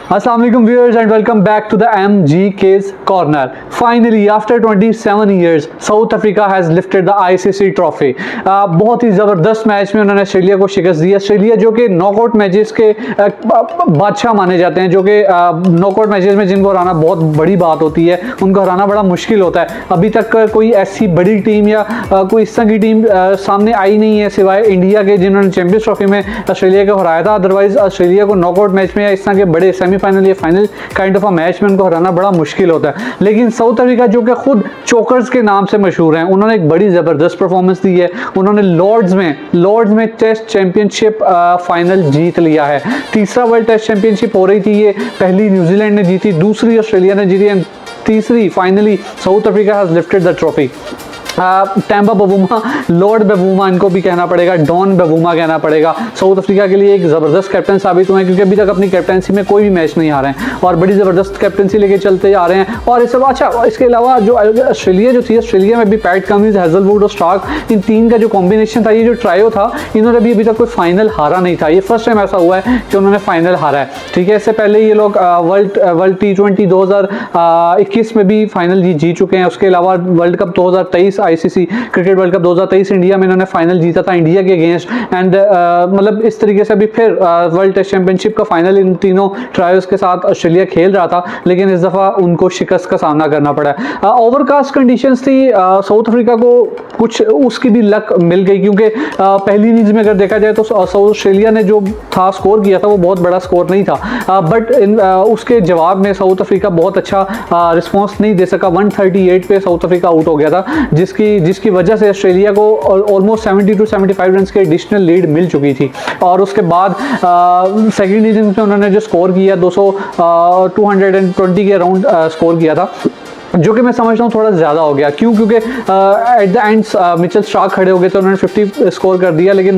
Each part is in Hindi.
Assalamu alaikum viewers and welcome back to the MGK's Corner. Finally, after 27 years, South Africa has lifted the ICC trophy. बहुत ही ज़बरदस्त मैच में उन्होंने ऑस्ट्रेलिया को शिकस्त दी। ऑस्ट्रेलिया जो कि नॉकआउट मैचेस के बादशाह माने जाते हैं, जो कि नॉकआउट मैचेस में जिनको हराना बहुत बड़ी बात होती है, उनको हराना बड़ा मुश्किल होता है। अभी तक कोई ऐसी बड़ी टीम या कोई इस तरह की टीम सामने आई नहीं है सिवाय इंडिया के, जिन्होंने चैंपियंस ट्रॉफी में ऑस्ट्रेलिया को हराया था। अदरवाइज ऑस्ट्रेलिया को नॉकआउट मैच में या इस तरह के बड़े सेमीफाइनल या final kind of a match में उनको हराना बड़ा मुश्किल होता है। लेकिन साउथ अफ्रीका जो कि खुद चोकर्स के नाम से मशहूर हैं, उन्होंने एक बड़ी ज़बरदस्त परफॉर्मेंस दी है। उन्होंने लॉर्ड्स में टेस्ट चैंपियनशिप फाइनल जीत लिया है। तीसरा वर्ल्ड टेस्ट चैंपियनशिप हो रही थी, ये पहली न्यूजीलैंड ने जीती, दूसरी ऑस्ट्रेलिया ने जीती एंड तीसरी finally South Africa has lifted the trophy. Temba Bavuma, lord Bavuma इनको भी कहना पड़ेगा, डॉन बवूमा कहना पड़ेगा, साउथ अफ्रीका के लिए एक ज़बरदस्त कैप्टन साबित हुए हैं, क्योंकि अभी तक अपनी कैप्टनसी में कोई भी मैच नहीं हारे हैं और बड़ी ज़बरदस्त कैप्टनसी लेके चलते आ रहे हैं। और इससे अच्छा, इसके अलावा जो ऑस्ट्रेलिया जो थी, ऑस्ट्रेलिया में भी पैट कमिंस, हैजलवुड और स्टार्क, इन तीन का जो कॉम्बिनेशन था, ये जो ट्रायो था, इन्होंने भी अभी तक कोई फाइनल हारा नहीं था। ये फर्स्ट टाइम ऐसा हुआ है कि उन्होंने फाइनल हारा है। ठीक है, इससे पहले ये लोग वर्ल्ड T20 2021 में भी फाइनल जीत चुके हैं। उसके अलावा world cup 2023 ICC cricket world cup 2023 India में इन्होंने फाइनल जीता था इंडिया के अगेंस्ट एंड मतलब इस तरीके से भी फिर वर्ल्ड टेस्ट चैंपियनशिप का फाइनल इन तीनों ट्रायल्स के साथ ऑस्ट्रेलिया खेल रहा था, लेकिन इस दफ़ा उनको शिकस्त का सामना करना पड़ा। ओवरकास्ट कंडीशंस थी, साउथ अफ्रीका को कुछ उसकी भी लक मिल गई, क्योंकि पहली इनिंग्स में अगर देखा जाए तो ऑस्ट्रेलिया ने जो था स्कोर किया था वो बहुत बड़ा स्कोर नहीं था, बट उसके जवाब में साउथ अफ्रीका बहुत अच्छा रिस्पॉन्स नहीं दे सका। 138 पे साउथ अफ्रीका आउट हो गया था, जिसकी वजह से ऑस्ट्रेलिया को ऑलमोस्ट 70 to 75 रन की एडिशनल लीड मिल चुकी थी। और उसके बाद सेकेंड इनिंग्स में उन्होंने जो स्कोर किया 220 के अराउंड स्कोर किया था, जो कि मैं समझता हूँ थोड़ा ज़्यादा हो गया। क्यों? क्योंकि eight the and Mitchell Starc खड़े हो गए थे, उन्होंने 50 स्कोर कर दिया, लेकिन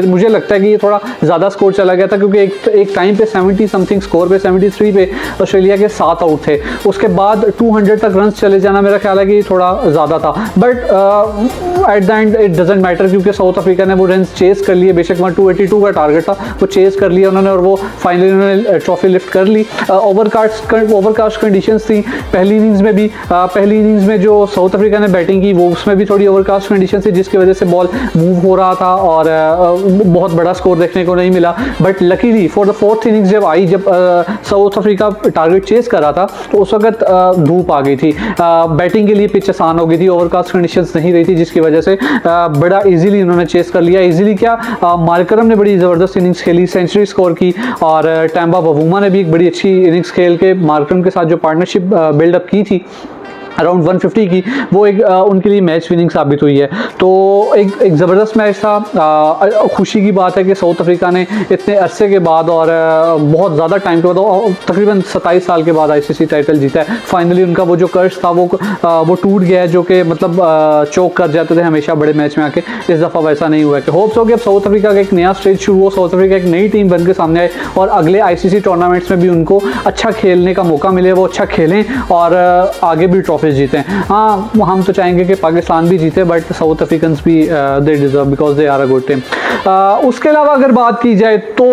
मुझे लगता है कि ये थोड़ा ज़्यादा स्कोर चला गया था, क्योंकि एक टाइम पे 70 समथिंग स्कोर पे 73 पे ऑस्ट्रेलिया के 7 आउट थे। उसके बाद 200 तक रन चले जाना मेरा ख्याल है कि थोड़ा ज़्यादा था, but at the and it doesn't matter, क्योंकि साउथ अफ्रीका ने वो रन चेस कर लिए। बेशक वहाँ 282 का टारगेट था, वो चेस कर लिया उन्होंने और वो फाइनली उन्होंने ट्रॉफी लिफ्ट कर ली। ओवरकास्ट कंडीशंस थी पहली इनिंग्स में जो साउथ अफ्रीका ने बैटिंग की, वो उसमें भी थोड़ी ओवरकास्ट कंडीशन थी, जिसकी वजह से बॉल मूव हो रहा था और बहुत बड़ा स्कोर देखने को नहीं मिला। But luckily for the fourth innings जब साउथ अफ्रीका टारगेट चेस कर रहा था, तो उस वक्त धूप आ गई थी, बैटिंग के लिए पिच आसान हो गई थी, ओवरकास्ट कंडीशंस नहीं रही थी, जिसकी वजह से बड़ा इजीली उन्होंने चेस कर लिया। इजीली क्या, मार्करम ने बड़ी ज़बरदस्त इनिंग्स खेली, सेंचुरी स्कोर की, और टैम्बा बवूमा ने भी एक बड़ी अच्छी इनिंग्स खेल के मार्करम के साथ जो पार्टनरशिप बिल्डअप की थी अराउंड 150 की, वो एक उनके लिए मैच विनिंग साबित हुई है। तो एक ज़बरदस्त मैच था। खुशी की बात है कि साउथ अफ्रीका ने इतने अरसे के बाद और बहुत ज़्यादा टाइम के बाद, तकरीबन 27 साल के बाद ICC टाइटल जीता है। फाइनली उनका वो जो कर्ज था वो टूट गया है, जो कि मतलब चोक कर जाते थे हमेशा बड़े मैच में आके। इस दफ़ा वैसा नहीं हुआ है। कि होप्स हो कि अब साउथ अफ्रीका का एक नया स्टेज शुरू हो, साउथ अफ्रीका एक नई टीम बन के सामने आए और अगले ICC टूर्नामेंट्स में भी उनको अच्छा खेलने का मौका मिले, वो अच्छा खेलें और आगे भी ट्रॉफी जीते हैं। हाँ, हम तो चाहेंगे कि पाकिस्तान भी जीते, बट साउथ अफ्रीकन्स भी they deserve because they are a good team. उसके अलावा अगर बात की जाए तो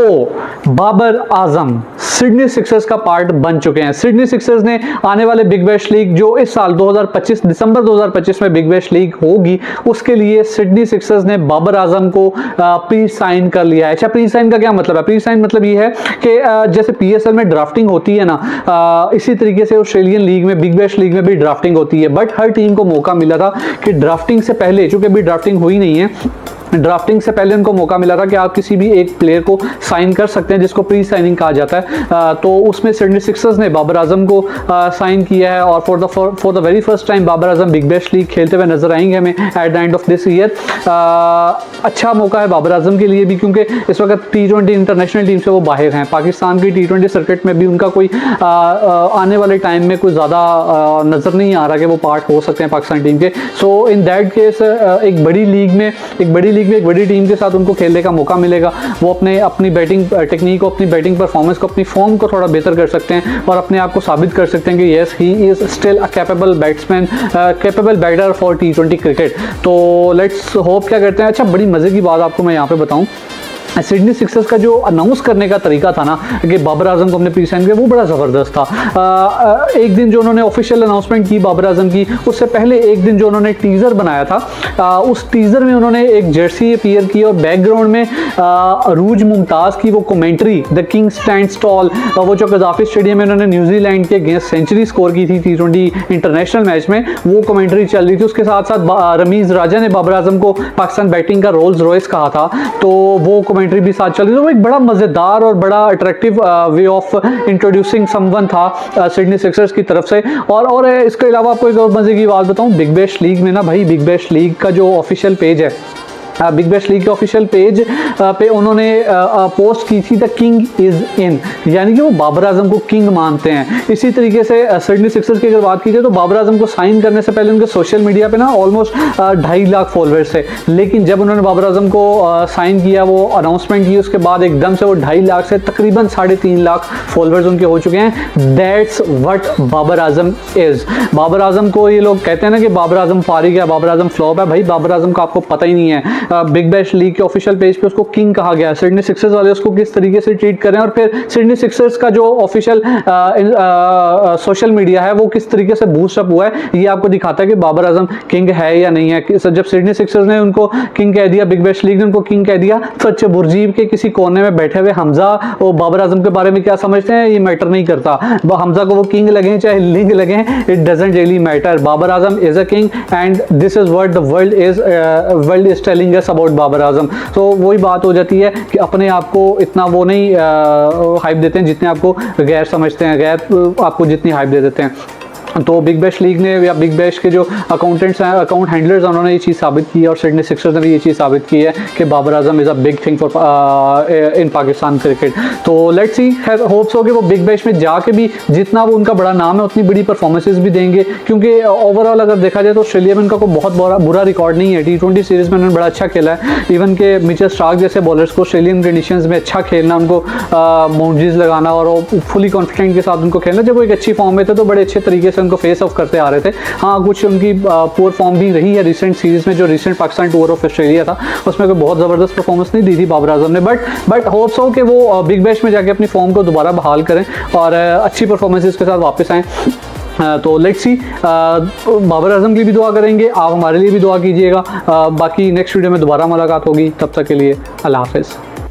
बाबर आजम सिडनी सिक्सर्स का पार्ट बन चुके हैं। सिडनी सिक्सर्स ने आने वाले बिग बैश लीग, जो इस साल 2025 दिसंबर 2025 में बिग बैश लीग होगी, उसके लिए सिडनी सिक्सर्स ने बाबर आजम को प्री साइन कर लिया है। अच्छा, प्री साइन का क्या मतलब है? प्री साइन मतलब ये है कि जैसे PSL में ड्राफ्टिंग होती है ना, इसी तरीके से ऑस्ट्रेलियन लीग में, बिग बैश लीग में भी ड्राफ्टिंग होती है। बट हर टीम को मौका मिला था कि ड्राफ्टिंग से पहले, चूंकि अभी ड्राफ्टिंग हुई नहीं है, ड्राफ्टिंग से पहले उनको मौका मिला था कि आप किसी भी एक प्लेयर को साइन कर सकते हैं, जिसको प्री साइनिंग कहा जाता है। तो उसमें सिडनी सिक्सर्स ने बाबर आजम को साइन किया है और for the very first time Babar Azam Big Bash League खेलते हुए नजर आएंगे हमें at the end of this year. अच्छा मौका है बाबर आजम के लिए भी, क्योंकि इस वक्त T20 इंटरनेशनल टीम से वो बाहर हैं। पाकिस्तान की T20 सर्किट में भी उनका कोई आने वाले टाइम में कोई ज़्यादा नज़र नहीं आ रहा कि वो पार्ट हो सकते हैं पाकिस्तान टीम के। सो इन दैट केस एक बड़ी लीग में एक बड़ी टीम के साथ उनको खेलने का मौका मिलेगा। वो अपनी बैटिंग टेक्निक को, अपनी बैटिंग परफॉर्मेंस को, अपनी फॉर्म को थोड़ा बेहतर कर सकते हैं और अपने आप को साबित कर सकते हैं कि yes he is still a capable batsman, capable batter for T20 cricket. तो लेट्स होप क्या करते हैं। अच्छा, बड़ी मज़े की बात आपको मैं यहाँ पे बताऊँ सिडनी सिक्सर्स का जो अनाउंस करने का तरीका था ना कि बाबर आजम को हमने प्री साइन किया, वो बड़ा ज़बरदस्त था। एक दिन जो उन्होंने ऑफिशियल अनाउंसमेंट की बाबर आजम की, उससे पहले एक दिन जो उन्होंने टीज़र बनाया था, उस टीज़र में उन्होंने एक जर्सी अपीयर की और बैकग्राउंड में अरूज मुमताज़ की वो commentary the king stands tall, वो जो कज़ाफी स्टेडियम में उन्होंने न्यूजीलैंड के अगेंस्ट सेंचुरी स्कोर की थी T20 इंटरनेशनल मैच में, वो कमेंट्री चल रही थी। उसके साथ साथ रमीज़ राजा ने बाबर आजम को पाकिस्तान बैटिंग का रोल्स रॉयस कहा था, तो वो कमेंट्री भी साथ चल रही थी। तो वो एक बड़ा मज़ेदार और बड़ा attractive way of introducing someone था सिडनी सिक्सर्स की तरफ से। और इसके अलावा आपको एक और मज़े की बात बताऊं, बिग बैश लीग में ना भाई, बिग बैश लीग का जो ऑफिशियल पेज है, बिग बैश लीग के ऑफिशियल पेज पे उन्होंने पोस्ट की थी द किंग इज़ इन, यानी कि वो बाबर आजम को किंग मानते हैं। इसी तरीके से सिडनी सिक्सर्स की अगर बात की जाए तो बाबर आजम को साइन करने से पहले उनके सोशल मीडिया पे ना ऑलमोस्ट 2.5 लाख फॉलोअर्स थे, लेकिन जब उन्होंने बाबर आजम को साइन किया, वो अनाउंसमेंट की, उसके बाद एकदम से वो 2.5 लाख से तकरीबन 3.5 लाख फॉलोअर्स उनके हो चुके हैं। That's what Babar Azam is. Babar Azam को ये लोग कहते हैं ना कि बाबर आजम फारिग है, बाबर आजम फ्लॉप है, भाई बाबर आजम का आपको पता ही नहीं है। बिग बैश लीग के ऑफिशियल पेज पे उसको किंग कहा गया है। सिडनी सिक्सर्स वाले उसको किस तरीके से ट्रीट कर रहे हैं, और फिर सिडनी सिक्सर्स का जो ऑफिशियल सोशल मीडिया है वो किस तरीके से बूस्ट अप हुआ है, ये आपको दिखाता है कि बाबर आजम किंग है या नहीं है। जब सिडनी सिक्सर्स ने उनको किंग कह दिया, बिग बैश लीग ने उनको किंग कह दिया, सच बुर्जीब के किसी कोने में बैठे हुए हमजा और बाबर आजम के बारे में क्या समझते हैं, ये मैटर नहीं करता। हमजा को वो किंग लगे चाहे लिंग लगे, it doesn't really matter. Babar Azam is a king and this is what the world is telling us about Babar Azam. तो वही बात हो जाती है कि अपने आप को इतना वो नहीं हाइप देते हैं जितने आपको गैर समझते हैं, गैर आपको जितनी हाइप दे देते हैं। तो बिग बैश लीग ने या बिग बैश के जो अकाउंटेंट्स हैं, अकाउंट हैंडलर्स हैं, उन्होंने ये चीज़ साबित की है, और सिडनी सिक्सर्स ने भी ये चीज़ साबित की है कि Babar Azam is a big thing for in Pakistan cricket. तो लेट्स सी, होप्स हो कि वो बिग बैश में जाके भी जितना वो उनका बड़ा नाम है उतनी बड़ी परफॉर्मेंसेज भी देंगे, क्योंकि ओवरऑल अगर देखा जाए तो ऑस्ट्रेलिया में उनका कोई बहुत बुरा रिकॉर्ड नहीं है। T20 सीरीज़ में उन्होंने बड़ा अच्छा खेला है। इवन के मिचेल स्टार्क जैसे बॉलर्स को ऑस्ट्रेलियन कंडीशंस में अच्छा खेलना, उनको बाउंड्रीज लगाना और फुली कॉन्फिडेंट के साथ उनको खेलना, जब वो एक अच्छी फॉर्म में थे तो बड़े अच्छे तरीके से उनको फेस ऑफ करते आ रहे थे। हाँ, कुछ उनकी पुअर फॉर्म भी रही है रिसेंट सीरीज में, जो recent Pakistan tour of Australia था उसमें कोई बहुत ज़बरदस्त परफॉर्मेंस नहीं दी थी बाबर आजम ने, बट होप्स हो कि वो बिग बैश में जाके अपनी फॉर्म को दोबारा बहाल करें और अच्छी परफॉर्मेंसेस के साथ वापस आएँ। तो लेट्स सी, बाबर आजम की भी दुआ करेंगे, आप हमारे लिए भी दुआ कीजिएगा। बाकी नेक्स्ट वीडियो में दोबारा मुलाकात होगी, तब तक के लिए अल्लाह हाफ़िज़।